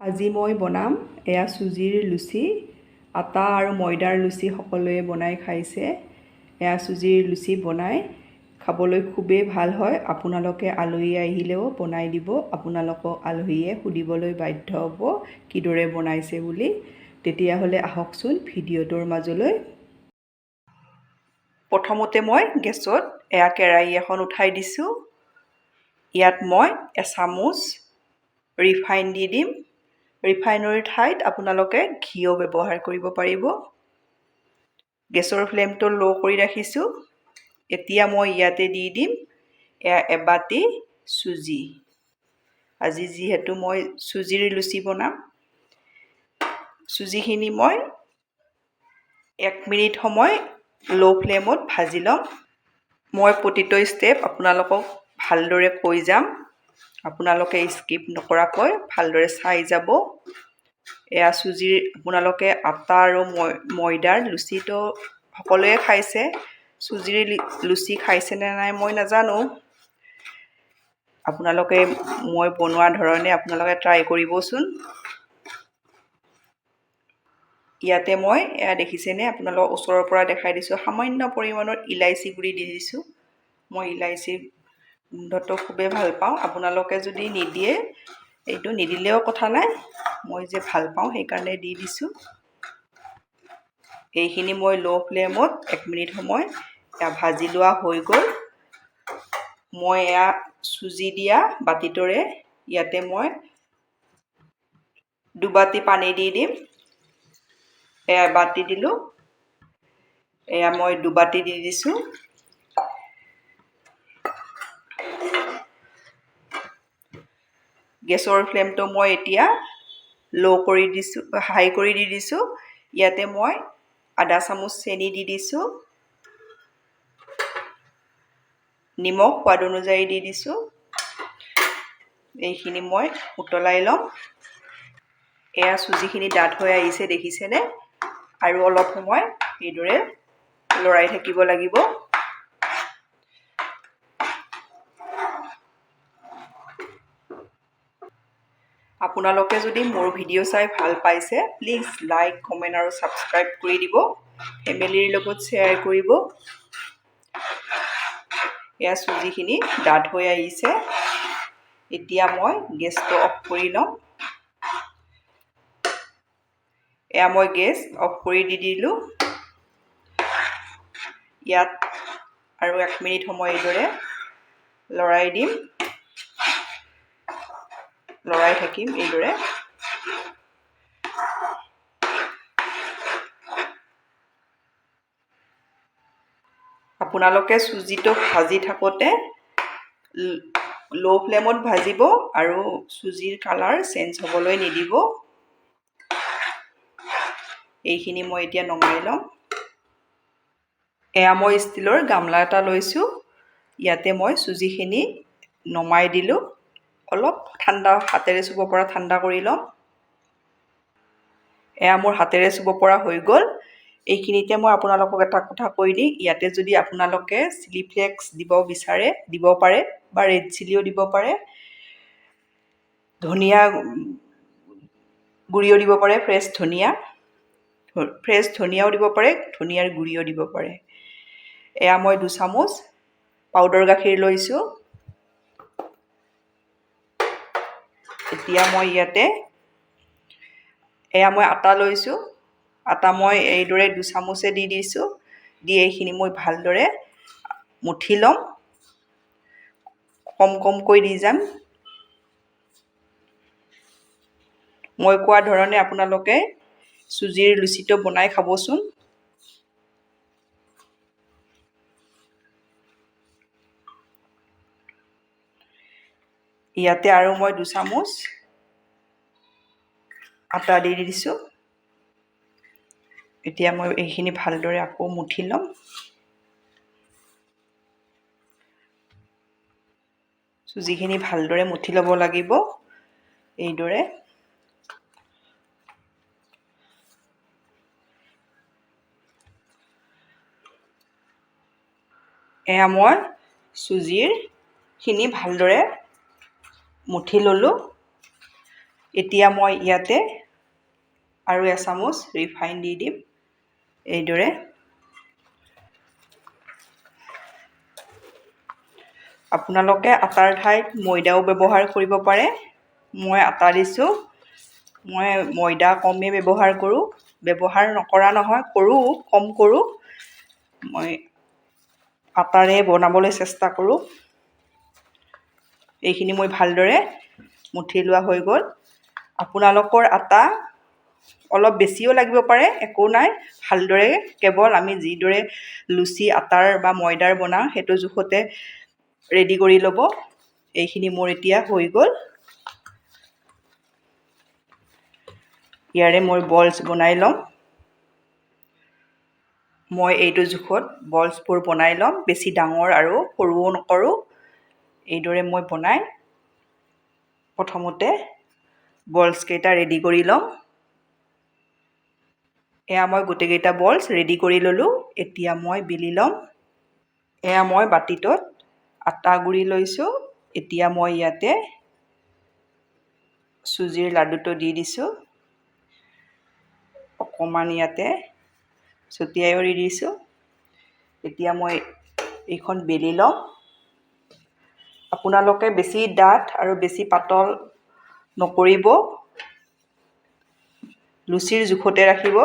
আজি মই বনাম এয়া চুজিৰ লুচি। আটা আৰু ময়দাৰ লুচি সকলোৱে বনাই খাইছে। এয়া চুজিৰ লুচি বনাই খাবলৈ খুবেই ভাল হয়। আপোনালোকে আলহী আহিলেও বনাই দিব। আপোনালোকক আলহীয়ে সুধিবলৈ বাধ্য হ'ব কিদৰে বনাইছে বুলি। তেতিয়াহ'লে আহকচোন ভিডিঅ'টোৰ মাজলৈ। প্ৰথমতে মই গেছত এয়া কেৰাহী এখন উঠাই দিছোঁ। ইয়াত মই এচামুচ ৰিফাইন দি দিম। ৰিফাইনৰ ঠাইত আপোনালোকে ঘিও ব্যৱহাৰ কৰিব পাৰিব। গেছৰ ফ্লেমটো ল' কৰি ৰাখিছোঁ। এতিয়া মই ইয়াতে দি দিম এয়া এবাটি চুজি। আজি যিহেতু মই চুজিৰ লুচি বনাম, চুজিখিনি মই 1 মিনিট সময় ল' ফ্লেমত ভাজি ল'ম। মই প্ৰতিটো ষ্টেপ আপোনালোকক ভালদৰে কৈ যাম। আপোনালোকে স্কিপ নকৰাকৈ ভালদৰে চাই যাব। এয়া চুজিৰ আপোনালোকে আটা আৰু ময়দাৰ লুচিটো সকলোৱে খাইছে। চুজিৰ লুচি খাইছেনে নাই মই নাজানো। আপোনালোকে মই বনোৱা ধৰণে আপোনালোকে ট্ৰাই কৰিবচোন। ইয়াতে মই এয়া দেখিছেনে, আপোনালোকক ওচৰৰ পৰা দেখাই দিছোঁ। সামান্য পৰিমাণৰ ইলাইচি গুড়ি দি দিছোঁ। মই ইলাইচিৰ গোন্ধটো খুবেই ভাল পাওঁ। আপোনালোকে যদি নিদিয়ে, এইটো নিদিলেও কথা নাই। মই যে ভাল পাওঁ সেইকাৰণে দি দিছোঁ। এইখিনি মই ল' ফ্লেমত 1 মিনিট সময় এয়া ভাজি লোৱা হৈ গ'ল। মই এয়া চুজি দিয়া বাতিটোৰে ইয়াতে মই 2 বাতি পানী দি দিম। এয়া বাতি দিলোঁ। এয়া মই 2 বাতি দি দিছোঁ। গেছৰ ফ্লেমটো মই এতিয়া ল' কৰি দিছোঁ, হাই কৰি দি দিছোঁ। ইয়াতে মই আধা চামুচ চেনি দি দিছোঁ। নিমখ সোৱাদ অনুযায়ী দি দিছোঁ। এইখিনি মই উতলাই ল'ম। এয়া চুজিখিনি ডাঠ হৈ আহিছে দেখিছেনে? আৰু অলপ সময় এইদৰে লৰাই থাকিব লাগিব। আপোনালোকে যদি মোৰ ভিডিঅ' চাই ভাল পাইছে, প্লিজ লাইক, কমেণ্ট আৰু ছাবস্ক্ৰাইব কৰি দিব। ফেমিলিৰ লগত শ্বেয়াৰ কৰিব। এয়া চুজিখিনি ডাঠ হৈ আহিছে। এতিয়া মই গেছটো অফ কৰি ল'ম। এয়া মই গেছ অফ কৰি দি দিলোঁ। ইয়াত আৰু 1 মিনিট সময় এইদৰে লৰাই দিম। লৰাই থাকিম এইদৰে। আপোনালোকে চুজিটো ভাজি থাকোঁতে ল' ফ্লেমত ভাজিব আৰু চুজিৰ কালাৰ চেঞ্জ হ'বলৈ নিদিব। এইখিনি মই এতিয়া নমাই ল'ম। এয়া মই ষ্টীলৰ গামলা এটা লৈছোঁ। ইয়াতে মই চুজিখিনি নমাই দিলোঁ। অলপ ঠাণ্ডা, হাতেৰে চুব পৰা ঠাণ্ডা কৰি ল'ম। এয়া মোৰ হাতেৰে চুব পৰা হৈ গ'ল। এইখিনিতে মই আপোনালোকক এটা কথা কৈ দিম, ইয়াতে যদি আপোনালোকে চিলি ফ্লেক্স দিব বিচাৰে দিব পাৰে, বা ৰেড চিলিও দিব পাৰে। ধনিয়া গুড়িও দিব পাৰে, ফ্ৰেছ ধনিয়াও দিব পাৰে, ধনিয়াৰ গুড়িও দিব পাৰে। এয়া মই 2 চামুচ পাউডাৰ গাখীৰ লৈছোঁ। এতিয়া মই ইয়াতে এয়া মই আটা লৈছোঁ। আটা মই এইদৰে 2 চামুচে দি দিছোঁ। দি এইখিনি মই ভালদৰে মুঠি ল'ম। কম কমকৈ দি যাম। মই কোৱা ধৰণে আপোনালোকে চুজিৰ লুচিটো বনাই খাবচোন। ইয়াতে আৰু মই 2 চামুচ আটা দি দিছোঁ। এতিয়া মই এইখিনি ভালদৰে আকৌ মুঠি ল'ম। চুজিখিনি ভালদৰে মুঠি ল'ব লাগিব এইদৰে। এয়া মই চুজিৰখিনি ভালদৰে মুঠি ল'লোঁ। এতিয়া মই ইয়াতে আৰু এচামুচ ৰিফাইন দি দিম এইদৰে। আপোনালোকে আটাৰ ঠাইত ময়দাও ব্যৱহাৰ কৰিব পাৰে। মই আটা দিছোঁ। মই ময়দা কমেই ব্যৱহাৰ কৰোঁ। ব্যৱহাৰ নকৰা নহয়, কৰোঁ, কম কৰোঁ। মই আটাৰে বনাবলৈ চেষ্টা কৰোঁ। এইখিনি মই ভালদৰে মুঠি লোৱা হৈ গ'ল। আপোনালোকৰ আটা অলপ বেছিও লাগিব পাৰে, একো নাই। ভালদৰে কেৱল আমি যিদৰে লুচি আটাৰ বা ময়দাৰ বনাওঁ সেইটো জোখতে ৰেডি কৰি ল'ব। এইখিনি মোৰ এতিয়া হৈ গ'ল। ইয়াৰে মই বলছ বনাই ল'ম। মই এইটো জোখত বলছবোৰ বনাই ল'ম, বেছি ডাঙৰ আৰু সৰুও নকৰোঁ। এইদৰে মই বনাই প্ৰথমতে বলছকেইটা ৰেডি কৰি ল'ম। এয়া মই গোটেইকেইটা বলছ ৰেডি কৰি ল'লোঁ। এতিয়া মই বেলি ল'ম। এয়া মই বাতিটোত আটা গুৰি লৈছোঁ। এতিয়া মই ইয়াতে চুজিৰ লাডুটো দি দিছোঁ। অকণমান ইয়াতে ছটিয়াইও দি দিছোঁ। এতিয়া মই এইখন বেলি ল'ম। আপোনালোকে বেছি ডাঠ আৰু বেছি পাতল নকৰিব, লুচিৰ জোখতে ৰাখিব।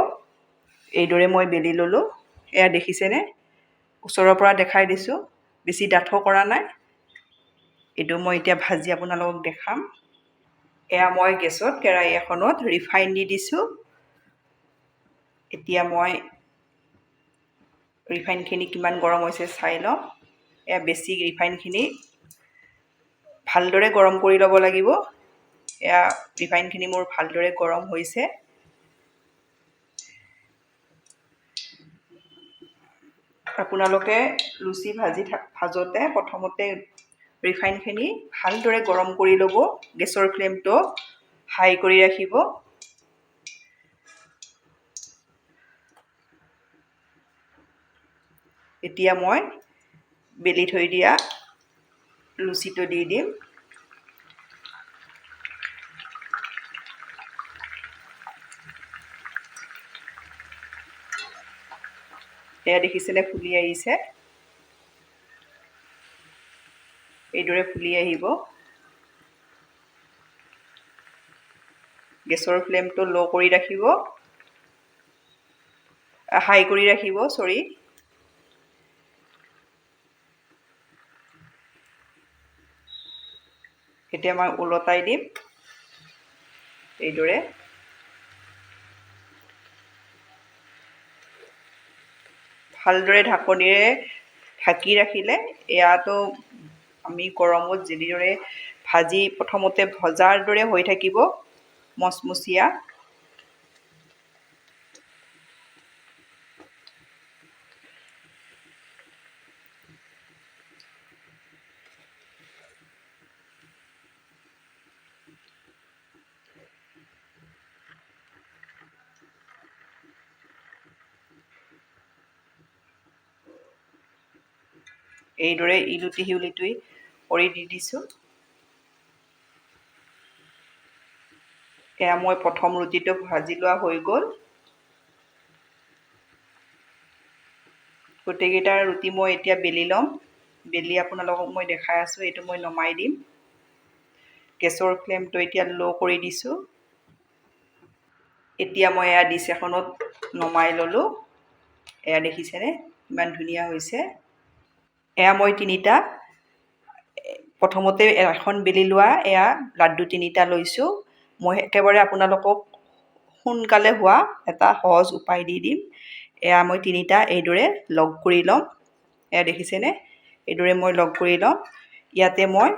এইদৰে মই বেলি ল'লোঁ। এয়া দেখিছেনে? ওচৰৰ পৰা দেখাই দিছোঁ, বেছি ডাঠো কৰা নাই। এইটো মই এতিয়া ভাজি আপোনালোকক দেখাম। এয়া মই গেছত কেৰাহী এখনত ৰিফাইন দি দিছোঁ। এতিয়া মই ৰিফাইনখিনি কিমান গৰম হৈছে চাই লওঁ। এয়া বেছি ৰিফাইনখিনি ভালদৰে গৰম কৰি ল'ব লাগিব। এয়া ৰিফাইনখিনি মোৰ ভালদৰে গৰম হৈছে। আপোনালোকে লুচি ভাজোঁতে প্ৰথমতে ৰিফাইনখিনি ভালদৰে গৰম কৰি ল'ব। গেছৰ ফ্লেমটো হাই কৰি ৰাখিব। এতিয়া মই বেলি থৈ দিয়া লুচিটো দি দিম। এয়া দেখিছেনে ফুলি আহিছে। এইদৰে ফুলি আহিব। গেছৰ ফ্লেমটো ল' কৰি ৰাখিব, হাই কৰি ৰাখিব, চৰি। এতিয়া মই ওলটাই দিম এইদৰে। ভালদৰে ঢাকনিৰে ঢাকি ৰাখিলে এয়াতো আমি গৰমত যিদৰে ভাজি প্ৰথমতে ভজাৰ দৰে হৈ থাকিব, মচমচীয়া। এইদৰে ইলুটি সিউলিটি কৰি দি দিছোঁ। এয়া মই প্ৰথম ৰুটিটো ভাজি লোৱা হৈ গ'ল। গোটেইকেইটা ৰুটি মই এতিয়া বেলি ল'ম। বেলি আপোনালোকক মই দেখাই আছোঁ। এইটো মই নমাই দিম। গেছৰ ফ্লেমটো এতিয়া ল' কৰি দিছোঁ। এতিয়া মই এয়া ডিছ এখনত নমাই ল'লোঁ। এয়া দেখিছেনে ইমান ধুনীয়া হৈছে। এয়া মই প্ৰথমতে এখন বেলি লোৱা এয়া লাড্ডু তিনিটা লৈছোঁ। মই একেবাৰে আপোনালোকক সোনকালে হোৱা এটা সহজ উপায় দি দিম। এয়া মই তিনিটা এইদৰে লগ কৰি ল'ম। এয়া দেখিছেনে? এইদৰে মই লগ কৰি ল'ম। ইয়াতে মই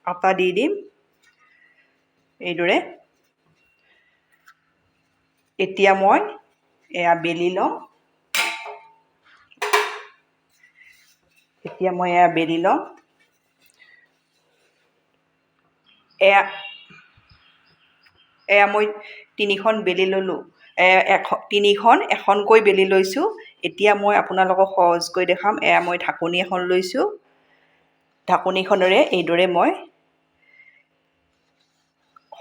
আটা দি দিম এইদৰে। এতিয়া মই এয়া বেলি ল'ম। এতিয়া মই এয়া বেলি ল'ম। এয়া মই তিনিখন বেলি ল'লোঁ। তিনিখন এখনকৈ বেলি লৈছোঁ। এতিয়া মই আপোনালোকক সহজকৈ দেখাম। এয়া মই ঢাকনি এখন লৈছোঁ। ঢাকনিখনেৰে এইদৰে মই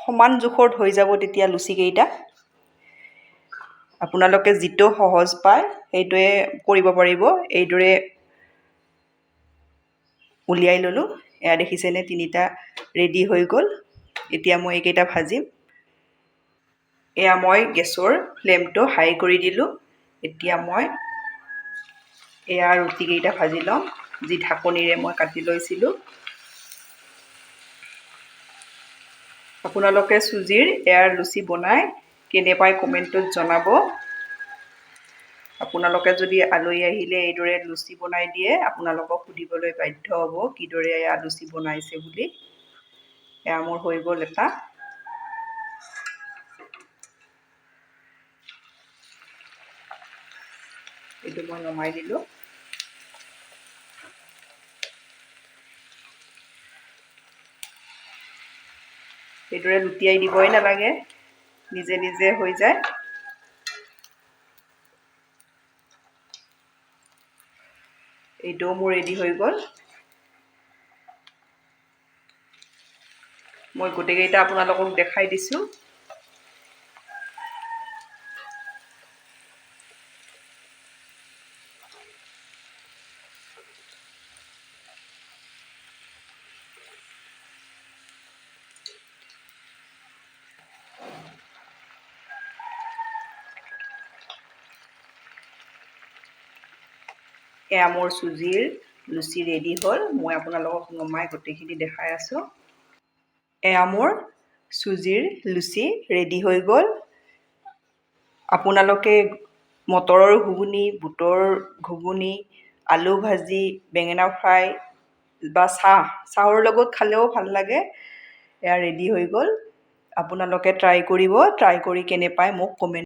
সমান জোখত হৈ যাব তেতিয়া লুচিকেইটা। আপোনালোকে যিটো সহজ পায় সেইটোৱে কৰিব পাৰিব। এইদৰে উলিয়াই ল'লোঁ। এয়া দেখিছেনে তিনিটা ৰেডি হৈ গ'ল। এতিয়া মই এইকেইটা ভাজিম। এয়া মই গেছৰ ফ্লেমটো হাই কৰি দিলোঁ। এতিয়া মই এয়া ৰুটিকেইটা ভাজি ল'ম, যি ঢাকনিৰে মই কাটি লৈছিলোঁ। আপোনালোকে চুজিৰ এয়াৰ লুচি বনাই কেনে পায় কমেণ্টত জনাব। আপোনালোকে যদি আলহী আহিলে এইদৰে লুচি বনাই দিয়ে, আপোনালোকক সুধিবলৈ বাধ্য হ'ব কিদৰে এয়া লুচি বনাইছে বুলি। এয়া মোৰ হৈ গ'ল এটা। এইটো মই নমাই দিলোঁ। এইদৰে লুটিয়াই দিবই নালাগে, নিজে নিজে হৈ যায়। এইটোও মোৰ ৰেডি হৈ গ'ল। মই গোটেইকেইটা আপোনালোকক দেখাই দিছোঁ। এয়া মোৰ চুজিৰ লুচি ৰেডি হ'ল। মই আপোনালোকক নমাই গোটেইখিনি দেখাই আছোঁ। এয়া মোৰ চুজিৰ লুচি ৰেডি হৈ গ'ল। আপোনালোকে মটৰৰ ঘুগুনি, বুটৰ ঘুগুনি, আলু ভাজি, বেঙেনা ফ্ৰাই বা চাহৰ লগত খালেও ভাল লাগে। এয়া ৰেডি হৈ গ'ল। আপোনালোকে ট্ৰাই কৰিব, ট্ৰাই কৰি কেনে পায় মোক কমেণ্ট